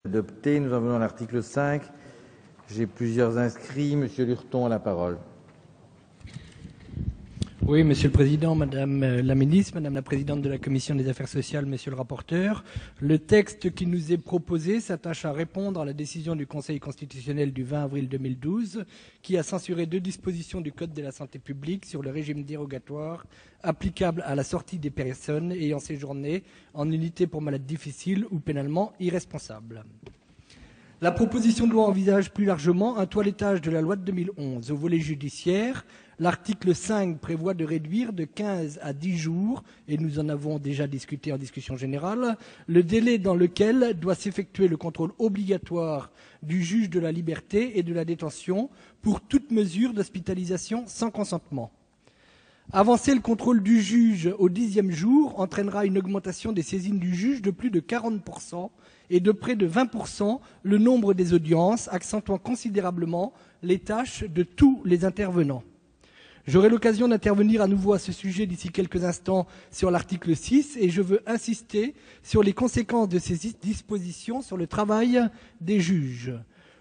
Adopté. Nous en venons à l'article 5. J'ai plusieurs inscrits. Monsieur Lurton a la parole. Oui, Monsieur le Président, Madame la Ministre, Madame la Présidente de la Commission des Affaires sociales, Monsieur le rapporteur, le texte qui nous est proposé s'attache à répondre à la décision du Conseil constitutionnel du 20 avril 2012 qui a censuré 2 dispositions du Code de la santé publique sur le régime dérogatoire applicable à la sortie des personnes ayant séjourné en unité pour malades difficiles ou pénalement irresponsables. La proposition de loi envisage plus largement un toilettage de la loi de 2011. Au volet judiciaire, l'article 5 prévoit de réduire de 15 à 10 jours, et nous en avons déjà discuté en discussion générale, le délai dans lequel doit s'effectuer le contrôle obligatoire du juge de la liberté et de la détention pour toute mesure d'hospitalisation sans consentement. Avancer le contrôle du juge au 10e jour entraînera une augmentation des saisines du juge de plus de 40% et de près de 20% le nombre des audiences, accentuant considérablement les tâches de tous les intervenants. J'aurai l'occasion d'intervenir à nouveau à ce sujet d'ici quelques instants sur l'article 6 et je veux insister sur les conséquences de ces dispositions sur le travail des juges.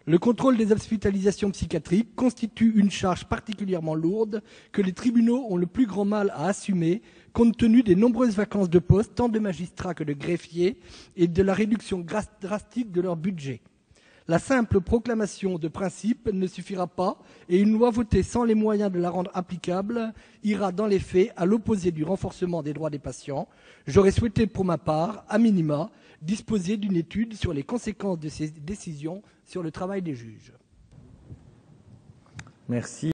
Le contrôle des hospitalisations psychiatriques constitue une charge particulièrement lourde que les tribunaux ont le plus grand mal à assumer compte tenu des nombreuses vacances de poste, tant de magistrats que de greffiers, et de la réduction drastique de leur budget. La simple proclamation de principe ne suffira pas et une loi votée sans les moyens de la rendre applicable ira dans les faits à l'opposé du renforcement des droits des patients. J'aurais souhaité pour ma part, à minima, disposer d'une étude sur les conséquences de ces décisions sur le travail des juges. Merci.